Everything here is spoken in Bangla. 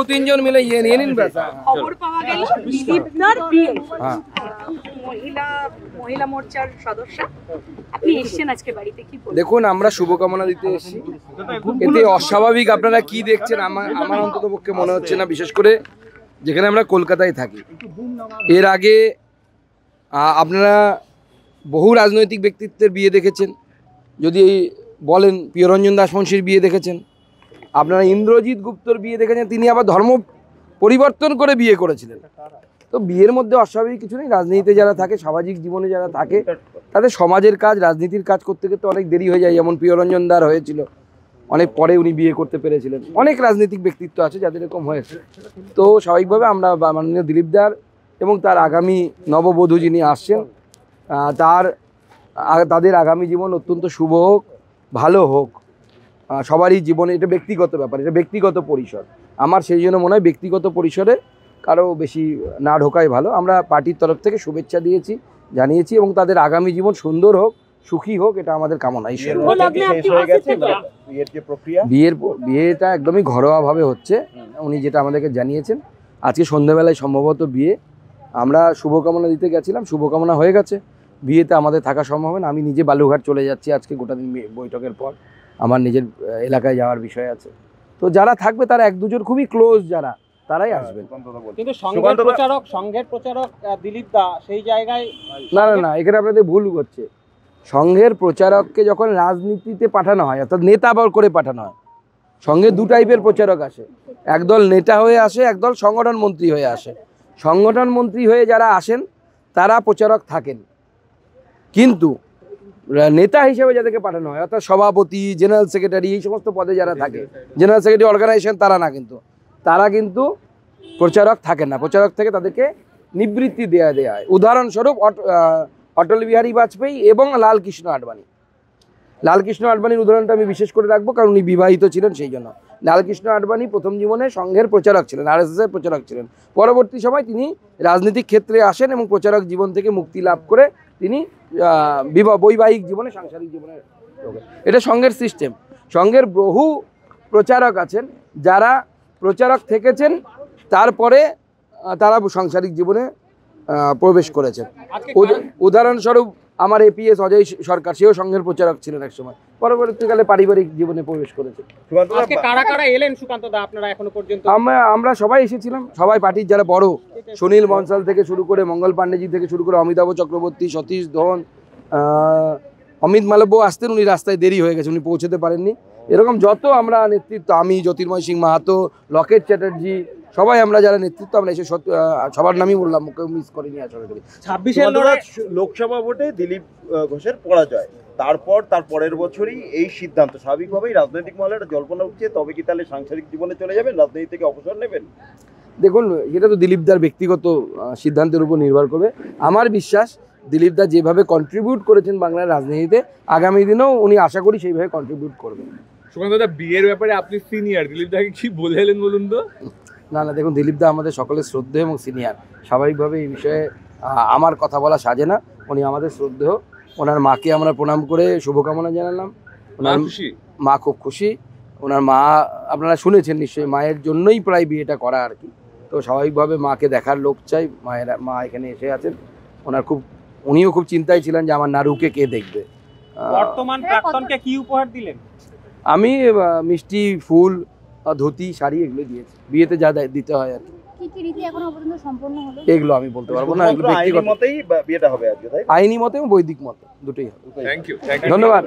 তিনজন মিলে নিয়ে নিন। খবর পাওয়া গেল দিলীপদার বিয়ে, মহিলা মোর্চার সদস্য, আপনি এসেছেন আজকে বাড়িতে, কি বলবেন? দেখুন, আমরা শুভকামনা দিতে এসেছি। এতে অস্বাভাবিক আপনারা কি দেখছেন আমার অন্তত পক্ষে মনে হচ্ছে না, বিশেষ করে যেখানে আমরা কলকাতায় থাকি। এর আগে আপনারা বহু রাজনৈতিক ব্যক্তিত্বের বিয়ে দেখেছেন, যদি বলেন প্রিয়রঞ্জন দাসমুন্সির বিয়ে দেখেছেন, আপনারা ইন্দ্রজিৎ গুপ্তর বিয়ে দেখেছেন, তিনি আবার ধর্ম পরিবর্তন করে বিয়ে করেছিলেন। তো বিয়ের মধ্যে অস্বাভাবিক কিছু নেই। রাজনীতিতে যারা থাকে, সামাজিক জীবনে যারা থাকে, তাদের সমাজের কাজ, রাজনীতির কাজ করতে করতে অনেক দেরি হয়ে যায়। যেমন প্রিয়রঞ্জন দার হয়েছিল, অনেক পরে উনি বিয়ে করতে পেরেছিলেন। অনেক রাজনৈতিক ব্যক্তিত্ব আছে যাদের এরকম হয়েছে। তো স্বাভাবিকভাবে আমরা মাননীয় দিলীপদার এবং তার আগামী নববধূ যিনি আসছেন, তাদের আগামী জীবন অত্যন্ত শুভ হোক, ভালো হোক। সবারই জীবনে এটা ব্যক্তিগত ব্যাপার, এটা ব্যক্তিগত পরিসর। আমার সেই জন্য মনে হয় ব্যক্তিগত পরিসরে কারো বেশি না ঢোকাই ভালো। আমরা পার্টির তরফ থেকে শুভেচ্ছা দিয়েছি, জানিয়েছি, এবং তাদের আগামী জীবন সুন্দর হোক, সুখী হোক, এটা আমাদের কামনা। বিয়েটা একদমই ঘরোয়াভাবে হচ্ছে, উনি যেটা আমাদেরকে জানিয়েছেন। আজকে সন্ধ্যাবেলায় সম্ভবত বিয়ে। আমরা শুভকামনা দিতে গেছিলাম, শুভকামনা হয়ে গেছে। বিয়েতে আমাদের থাকা সম্ভব হবে না। আমি নিজে বালুঘাট চলে যাচ্ছি আজকে, গোটা দিন বৈঠকের পর আমার নিজের এলাকায় যাওয়ার বিষয় আছে। তো যারা থাকবে তারা এক দুজন খুবই ক্লোজ যারা, তারাই আসবেন। কিন্তু সংঘের প্রচারক দিলীপ দা সেই জায়গায় না, এখানে আপনাদের ভুল হচ্ছে। সংঘের প্রচারককে যখন রাজনীতিতে পাঠানো হয়, অর্থাৎ নেতা করে পাঠানো হয়, সঙ্গে দু টাইপের প্রচারক আসে। একদল নেতা হয়ে আসে, একদল সংগঠন মন্ত্রী হয়ে আসে। সংগঠন মন্ত্রী হয়ে যারা আসেন তারা প্রচারক থাকেন, কিন্তু নেতা হিসেবে যাদেরকে পাঠানো হয়, অর্থাৎ সভাপতি, জেনারেল সেক্রেটারি, এই সমস্ত পদে যারা থাকে, জেনারেল সেক্রেটারি অর্গানাইজেশন, তারা কিন্তু প্রচারক থাকেন না। প্রচারক থেকে তাদেরকে নিবৃত্তি দেওয়া হয়। উদাহরণস্বরূপ অটল বিহারী বাজপেয়ী এবং লালকৃষ্ণ আডবাণীর উদাহরণটা আমি বিশেষ করে রাখবো, কারণ উনি বিবাহিত ছিলেন, সেই জন্য। লালকৃষ্ণ আডবাণী প্রথম জীবনে সংঘের প্রচারক ছিলেন, আরএসএসের প্রচারক ছিলেন। পরবর্তী সময় তিনি রাজনৈতিক ক্ষেত্রে আসেন এবং প্রচারক জীবন থেকে মুক্তি লাভ করে তিনি বৈবাহিক জীবনে, সাংসারিক জীবনে, এটা সংঘের সিস্টেম। সংঘের বহু প্রচারক আছেন যারা প্রচারক থেকেছেন, তারপরে তারা সাংসারিক জীবনে প্রবেশ করেছেন। উদাহরণস্বরূপ আমার এপিএস অজয় সরকার, সেও সংঘের প্রচারক ছিলেন এক সময়, পরবর্তীকালে পারিবারিক জীবনে প্রবেশ করেছেন। আমরা সবাই এসেছিলাম, সবাই পার্টির যারা বড়, সুনীল বনসাল থেকে শুরু করে, মঙ্গল পাণ্ডেজি থেকে শুরু করে, অমিতাভ চক্রবর্তী, সতীশ ধন, অমিত মালব্য আসতেন, উনি রাস্তায় দেরি হয়ে গেছে, উনি পৌঁছতে পারেননি। এরকম যত আমরা নেতৃত্ব, আমি, জ্যোতির্ময় সিং মাহাতো, লকেট চ্যাটার্জি, সবাই আমরা যারা নেতৃত্ব, আমরা এসে সবার নামই বললাম, কেউ মিস করিনি। আসলে 26 লোকসভা ভোটে দিলীপ ঘোষের পরাজয়, তার পরের বছরই এই সিদ্ধান্ত, স্বাভাবিকভাবেই রাজনৈতিক মহলে একটা জল্পনা উঠছে, তবে কি তাহলে সাংসারিক জীবনে চলে যাবেন, রাজনীতি থেকে অবসর নেবেন? দেখুন, এটা তো দিলীপদার ব্যক্তিগত সিদ্ধান্তের উপর নির্ভর করবে। আমার বিশ্বাস দিলীপদা যেভাবে কন্ট্রিবিউট করেছেন বাংলার রাজনীতিতে, আগামী দিনেও উনি আশা করি সেইভাবে কন্ট্রিবিউট করবেন। সুকান্তদা, বিয়ের ব্যাপারে আপনি সিনিয়র, দিলীপদাকে কি বলেলেন বলুন তো? না, দেখুন, দিলীপদা আমাদের সকলের শ্রদ্ধেয় এবং সিনিয়র। স্বাভাবিকভাবে এই বিষয়ে আমার কথা বলা সাজে না। উনি আমাদের শ্রদ্ধেয়। ওনার মাকে আমরা প্রণাম করে শুভকামনা জানালাম। ওনার মা খুব খুশি। ওনার মা আপনারা শুনেছেন নিশ্চয়ই, মায়ের জন্যই প্রায় বিয়েটা করা আর কি। তো স্বাভাবিকভাবে মাকে দেখার লোক চাই, মা এখানে এসে আছেন। উনিও খুব চিন্তায় ছিলেন যে আমার নারুকে কে দেখবে। বর্তমান প্রাক্তনকে কি উপহার দিলেন? আমি মিষ্টি, ফুল, ধুতি, শাড়ি এগুলো দিয়েছি। বিয়েতে যা দিতে হয় আর কি। এগুলো আমি বলতে পারবো না, এগুলো ব্যক্তিগত। আইনি মতেই বিয়েটা হবে আজকে, তাই? আইনি মতে এবং বৈদিক মতে দুটোই হবে। Thank you. ধন্যবাদ।